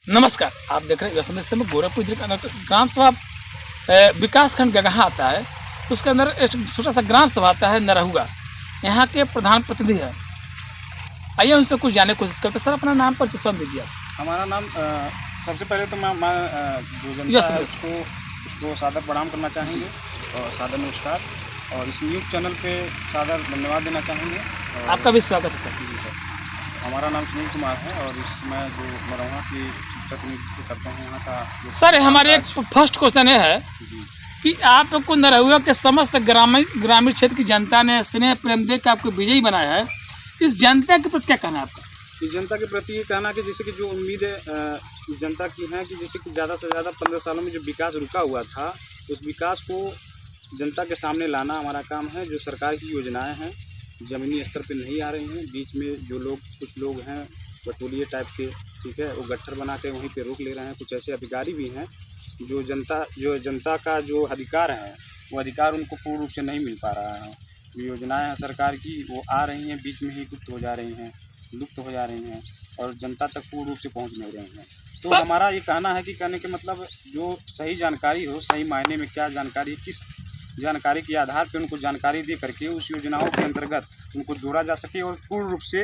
नमस्कार, आप देख रहे हैं संदेश में गोरखपुर जिले का ग्राम सभा विकास खंड गगहा आता है। उसके अंदर एक छोटा सा ग्राम सभा आता है नरहुआ। यहाँ के प्रधान प्रतिनिधि है। आइए उनसे कुछ जानने की कोशिश करते हैं। सर, अपना नाम पर स्वयं दीजिए। हमारा नाम सबसे पहले तो मैं जो जनता है उसको सादर प्रणाम करना चाहेंगे और सादर नमस्कार, और इस न्यूज़ चैनल पे सादर धन्यवाद देना चाहेंगे। आपका भी स्वागत है सर। जी सर, हमारा नाम सुनील कुमार है और इसमें जो नरहुआ की प्रतिनिधित्व करते हैं यहाँ का। सर, हमारे एक फर्स्ट क्वेश्चन ये है कि आपको नरहुआ के समस्त ग्रामीण क्षेत्र की जनता ने स्नेह प्रेम दे के आपको विजयी बनाया है। इस जनता के प्रति क्या कहना है आपका? इस जनता के प्रति ये कहना कि जैसे कि जो उम्मीद इस जनता की है कि जैसे कि ज़्यादा से ज़्यादा 15 सालों में जो विकास रुका हुआ था उस विकास को जनता के सामने लाना हमारा काम है। जो सरकार की योजनाएं हैं ज़मीनी स्तर पर नहीं आ रही हैं, बीच में जो लोग कुछ लोग हैं बटोलिए टाइप के, ठीक है, वो गट्ठर बना के वहीं पे रोक ले रहे हैं। कुछ ऐसे अधिकारी भी हैं जो जनता का जो अधिकार है वो अधिकार उनको पूर्ण रूप से नहीं मिल पा रहा है। जो योजनाएं हैं सरकार की वो आ रही हैं, बीच में ही लुप्त हो जा रही हैं और जनता तक पूर्ण रूप से पहुंच नहीं रही हैं। तो हमारा ये कहना है कि कहने के मतलब जो सही जानकारी हो, सही मायने में क्या जानकारी, किस जानकारी के आधार पर उनको जानकारी दे करके उस योजनाओं के अंतर्गत उनको जोड़ा जा सके और पूर्ण रूप से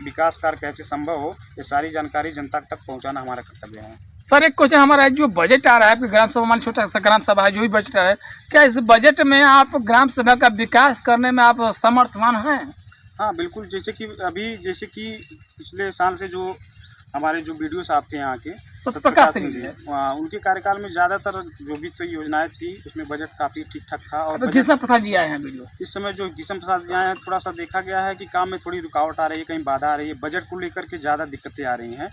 विकास कार्य कैसे संभव हो, ये सारी जानकारी जनता तक पहुंचाना हमारा कर्तव्य है। सर, एक क्वेश्चन हमारा है, जो बजट आ रहा है आपकी ग्राम सभा, मान छोटा सा ग्राम सभा है, जो भी बजट है, क्या इस बजट में आप ग्राम सभा का विकास करने में आप समर्थवान हैं? हाँ, बिल्कुल। जैसे कि पिछले साल से जो हमारे जो वीडियो साहब थे यहाँ के सत्यप्रकाश सिंह जी, उनके कार्यकाल में ज़्यादातर जो वित्त योजनाएं थी उसमें बजट काफ़ी ठीक ठाक था। और घिसम प्रसाद जी आए हैं वीडियो। इस समय जो घिसम प्रसाद जी आए हैं, थोड़ा सा देखा गया है कि काम में थोड़ी रुकावट आ रही है, कहीं बाधा आ रही है, बजट को लेकर के ज़्यादा दिक्कतें आ रही हैं,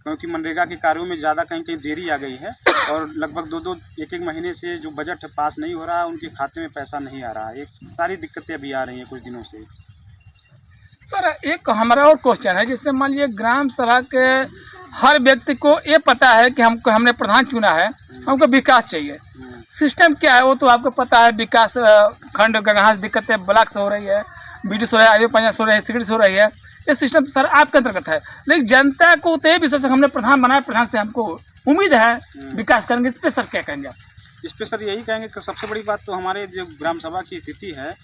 क्योंकि मनरेगा के कार्यों में ज़्यादा कहीं देरी आ गई है और लगभग एक महीने से जो बजट पास नहीं हो रहा है, उनके खाते में पैसा नहीं आ रहा है। सारी दिक्कतें अभी आ रही हैं कुछ दिनों से। सर, एक हमारा और क्वेश्चन है, जिससे मान लीजिए ग्राम सभा के हर व्यक्ति को ये पता है कि हमने प्रधान चुना है, हमको विकास चाहिए। सिस्टम क्या है वो तो आपको पता है। विकास खंड गगहा से दिक्कतें ब्लॉक से हो रही है, बीडी से हो रहा है, आयु पंचायत से हो रही है, सिगरेट से हो रही है। ये सिस्टम सर आपके अंतर्गत है, लेकिन जनता को तो ये विश्वास हमने प्रधान बनाया, प्रधान से हमको उम्मीद है विकास करेंगे। इस पर सर क्या कहेंगे आप? इस पर सर यही कहेंगे कि सबसे बड़ी बात तो हमारे जो ग्राम सभा की स्थिति है,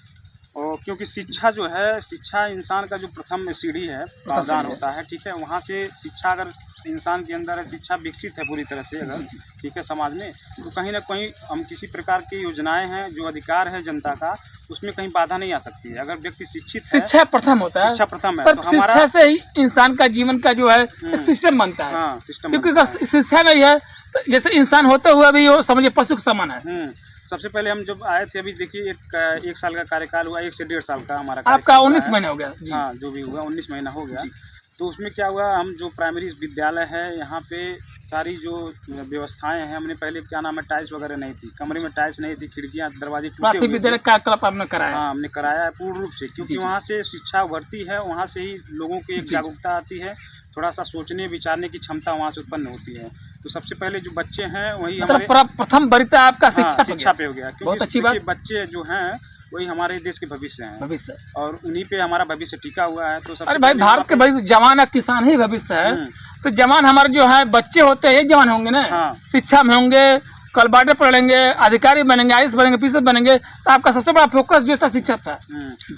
और क्योंकि शिक्षा जो है, शिक्षा इंसान का जो प्रथम सीढ़ी है, पावदान होता है, ठीक है। वहाँ से शिक्षा अगर इंसान के अंदर है, शिक्षा विकसित है पूरी तरह से अगर, ठीक है, समाज में, तो कहीं ना कहीं हम किसी प्रकार की योजनाएं हैं, जो अधिकार है जनता का, उसमें कहीं बाधा नहीं आ सकती है। अगर व्यक्ति शिक्षित है, शिक्षा प्रथम होता है, शिक्षा प्रथम है, सर, तो हमारा शिक्षा से ही इंसान का जीवन का जो है एक सिस्टम बनता है। हाँ, सिस्टम। क्योंकि अगर शिक्षा नहीं है तो जैसे इंसान होते हुए भी वो समझिए पशु के समान है। सबसे पहले हम जब आए थे, अभी देखिए एक साल का कार्यकाल हुआ, 1 से 1.5 साल का हमारा आपका 19 महीना हो गया। हाँ, जो भी हुआ 19 महीना हो गया। तो उसमें क्या हुआ, हम जो प्राइमरी विद्यालय है यहाँ पे सारी जो व्यवस्थाएं हैं, हमने पहले क्या नाम है, टाइल्स वगैरह नहीं थी, कमरे में टाइल्स नहीं थी, खिड़कियाँ दरवाजे टूटे हुए विद्यालय का क्लब आपने कराया? हाँ, हमने कराया है पूर्ण रूप से, क्योंकि वहाँ से शिक्षा उभरती है, वहाँ से ही लोगों की एक जागरूकता आती है, थोड़ा सा सोचने विचारने की क्षमता वहाँ से उत्पन्न होती है। तो सबसे पहले जो बच्चे हैं वही हमारे प्रथम वरीयता आपका शिक्षा पे हो गया। बहुत अच्छी बात। बच्चे जो हैं वही हमारे देश के भविष्य हैं, और उन्हीं पे हमारा भविष्य टिका हुआ है। तो अरे भाई, भारत के भविष्य जवान किसान ही भविष्य है। तो जवान हमारे जो है बच्चे होते हैं, ये जवान होंगे ना। शिक्षा में होंगे, कल बाटे पढ़ेंगे, अधिकारी बनेंगे, आईएएस बनेंगे, पीएस बनेंगे। तो आपका सबसे बड़ा फोकस जो था शिक्षा था।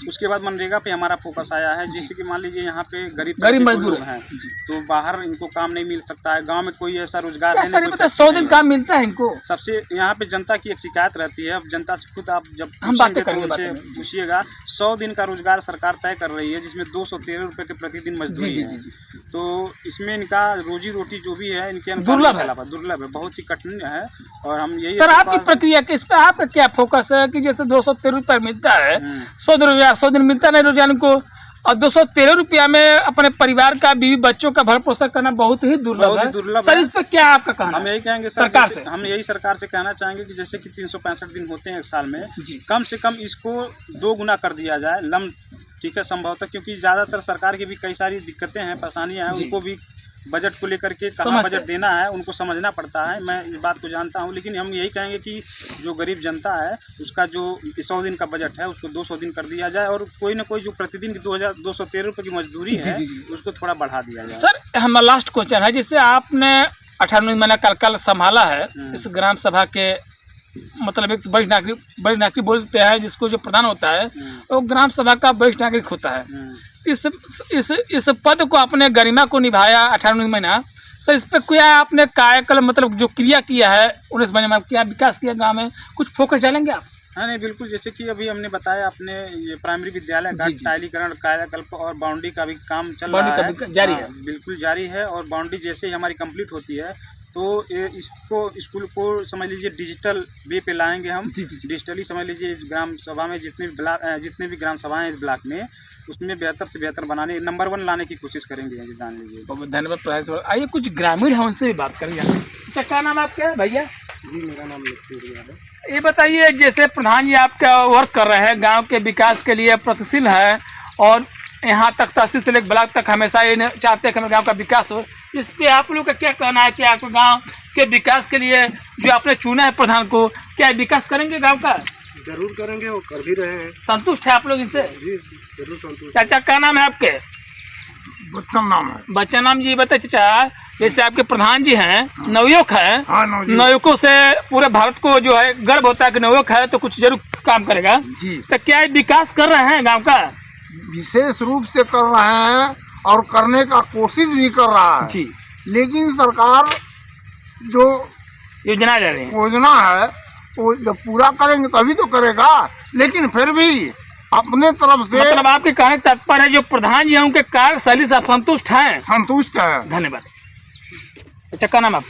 उसके बाद मनरेगा पे हमारा फोकस आया है। जैसे कि मान लीजिए यहाँ पे गरीब मजदूर हैं, तो बाहर इनको काम नहीं मिल सकता है, गांव में कोई ऐसा रोजगार है नहीं, 100 दिन काम मिलता है इनको। सबसे यहाँ पे जनता की एक शिकायत रहती है। अब जनता से खुद आप जब हम बातें करेंगे, पूछिएगा, 100 दिन का रोजगार सरकार तय कर रही है, जिसमें 213 रुपये के प्रतिदिन मजदूरी है। तो इसमें इनका रोजी रोटी जो भी है, इनके दुर्लभ है, बहुत ही कठिन है। और हम यही सर, आपकी प्रक्रिया किस पे, आपका क्या फोकस है कि जैसे 213 रुपये मिलता है, 100 दिन मिलता नहीं रोजाना को, और 213 रुपया में अपने परिवार का, बीवी बच्चों का भरण पोषण करना बहुत ही दुर्लभ है। सर, इस पर क्या आपका कहना? हम यही कहेंगे सरकार से, हम यही सरकार से कहना चाहेंगे कि जैसे कि 365 दिन होते हैं एक साल में, कम से कम इसको 2 गुना कर दिया जाए लम, ठीक है, संभवतः। क्योंकि ज़्यादातर सरकार की भी कई सारी दिक्कतें हैं, परेशानियाँ हैं, उनको भी बजट को लेकर के कहाँ बजट देना है उनको समझना पड़ता है। मैं इस बात को जानता हूँ, लेकिन हम यही कहेंगे कि जो गरीब जनता है उसका जो 100 दिन का बजट है उसको 200 दिन कर दिया जाए, और कोई ना कोई जो प्रतिदिन की 213 रुपये की मजदूरी है उसको थोड़ा बढ़ा दिया जाए। सर, हमारा लास्ट क्वेश्चन है, जिससे आपने 18 महीना कल संभाला है इस ग्राम सभा के, मतलब एक वरिष्ठ नागरिक बोलते हैं जिसको, जो प्रधान होता है वो ग्राम सभा का वरिष्ठ नागरिक होता है। इस पद को अपने गरिमा को निभाया 18 महीना। सर इस पर क्या आपने कार्यकल, मतलब जो क्रिया किया है 19 महीने में, क्या विकास किया गाँव में, कुछ फोकस डालेंगे आप? हाँ नहीं बिल्कुल, जैसे कि अभी हमने बताया अपने ये प्राइमरी विद्यालय का टाइलीकरण, कायाकल्प और बाउंड्री का भी काम चल रहा है, जारी है, बिल्कुल जारी है। और बाउंड्री जैसे ही हमारी कंप्लीट होती है तो इसको स्कूल को समझ लीजिए डिजिटल वे पे लाएंगे हम। डिजिटली समझ लीजिए इस ग्राम सभा में जितने भी ग्राम सभाएं हैं इस ब्लॉक में, उसमें बेहतर से बेहतर बनाने, नंबर 1 लाने की कोशिश करेंगे। जान लीजिए। बहुत धन्यवाद प्रयास। आइए कुछ ग्रामीण हैं उनसे भी बात करेंगे। अच्छा, क्या नाम है आपका भैया? जी मेरा नाम लक्ष्मी है। ये बताइए, जैसे प्रधान जी आपका वर्क कर रहे हैं गांव के विकास के लिए, प्रगतिशील है और यहाँ तक तहसील से लेकर ब्लॉक तक हमेशा ये चाहते हैं कि हमारे गाँव का विकास हो। इस पे आप लोग का क्या कहना है कि आपके गांव के विकास के लिए जो आपने चुना है प्रधान को, क्या विकास करेंगे गांव का? जरूर करेंगे और कर भी रहे हैं। संतुष्ट है आप लोग इससे? जी जरूर संतुष्ट। चाचा क्या नाम है आपके? बच्चन नाम है। बच्चन नाम जी। बताइए चाचा, जैसे आपके प्रधान जी हैं, नवयुवक है, हाँ, नवयुवकों से पूरे भारत को जो है गर्व होता है कि नवयुवक है तो कुछ जरूर काम करेगा जी। तो क्या विकास कर रहे हैं गांव का? विशेष रूप से कर रहे हैं और करने का कोशिश भी कर रहा है जी। लेकिन सरकार जो योजना जा रही है, योजना है वो जब पूरा करेंगे तभी तो करेगा। लेकिन फिर भी अपने तरफ से, मतलब आपके कहने का तात्पर्य है जो प्रधान जी हैं उनके कार्यशैली से आप संतुष्ट हैं? संतुष्ट है। धन्यवाद। अच्छा, क्या नाम आप?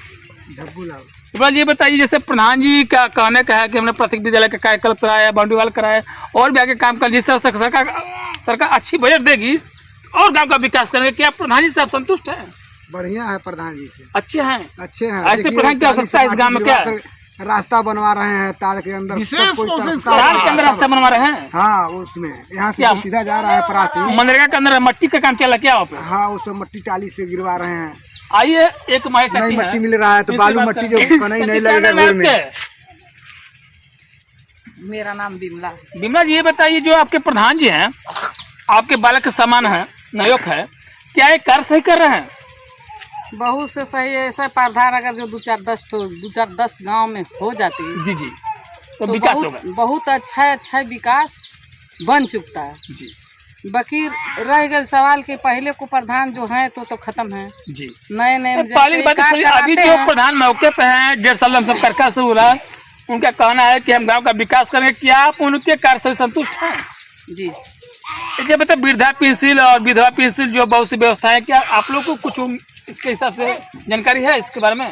झब्बूलाल। ये बताइए, जैसे प्रधान जी का कहने का है कि हमने प्राथमिक विद्यालय का कायाकल्प कराया, बाउंड्री वाल कराया और भी आगे काम कर, जिस तरह से सरकार अच्छी बजट देगी और गांव का विकास करेंगे, क्या प्रधान जी से आप संतुष्ट हैं? बढ़िया है प्रधान जी से, अच्छे हैं। अच्छे हैं। ऐसे प्रधान की आवश्यकता है इस गांव में? क्या रास्ता बनवा रहे हैं तार के अंदर, विशेष कोशिश तार के अंदर रास्ता बनवा रहे हैं? हाँ उसमें यहाँ से तो सीधा जा रहा है परासी। मनरेगा के अंदर मट्टी का काम चल रहा है क्या वहाँ पे? हाँ उसमें मट्टी टाली से गिरवा रहे हैं। आइए, एक नई मट्टी मिल रहा है तो बालू मट्टी जो कहीं नहीं लगेगा घर में। मेरा नाम बिमला। बिमला जी, ये बताइए जो आपके प्रधान जी हैं, आपके बालक के समान है, नवयुवक है, क्या ये कार्य सही कर रहे हैं? बहुत से सही है। ऐसा प्रधान अगर जो 2-4-10 गांव में हो जाती है जी जी तो विकास होगा। बहुत अच्छा विकास बन चुका है जी। बाकी रह गए सवाल के पहले को प्रधान जो है तो खत्म है जी। नए पहली बात अभी जो प्रधान मौके पे हैं, 1.5 साल हम करका से हो रहा है, उनका कहना है कि हम गांव का विकास करेंगे। क्या आप उनके कार्य से संतुष्ट हैं? जी। अच्छा बता, वृद्धा पेंसिल और विधवा पेंसिल जो बहुत सी व्यवस्थाएं, क्या आप लोग को कुछ इसके हिसाब से जानकारी है इसके बारे में?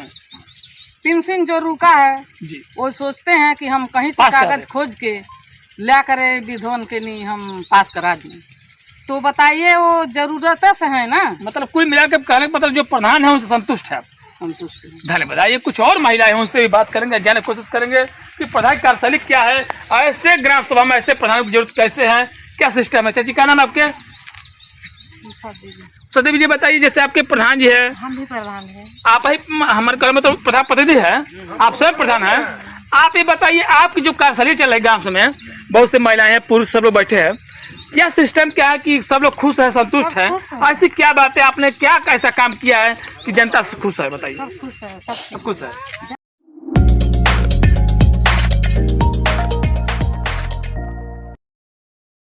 पेंशन जो रुका है जी, वो सोचते हैं कि हम कहीं से कागज खोज के ला करे विधवन के नहीं हम पास करा दें, तो बताइए वो जरूरत से है ना। मतलब कुल मिलाकर कहने का मतलब जो प्रधान है उनसे संतुष्ट है आप? संतुष्ट। धन्यवाद। आइए कुछ और महिलाएं हैं उनसे भी बात करेंगे, जानने की कोशिश करेंगे कि प्रधान की कार्यशैली क्या है, ऐसे ग्राम सभा में ऐसे प्रधान की जरूरत कैसे है, क्या सिस्टम है। चाची क्या नाम आपके? सदेवी जी। बताइए, जैसे आपके प्रधान जी है, हम भी प्रधान है। आप ही हमारे घर में तो प्रधान प्रतिनिधि है, आप स्वयं प्रधान है। आप ये बताइए, आपकी जो कार्यशैली चल रही है गाँव में, बहुत से महिलाएं हैं, पुरुष सब लोग बैठे हैं, क्या सिस्टम क्या है कि सब लोग खुश है, संतुष्ट है? ऐसी क्या बात है, आपने क्या ऐसा काम किया है कि जनता खुश है? बताइए। सब खुश है, सब खुश है।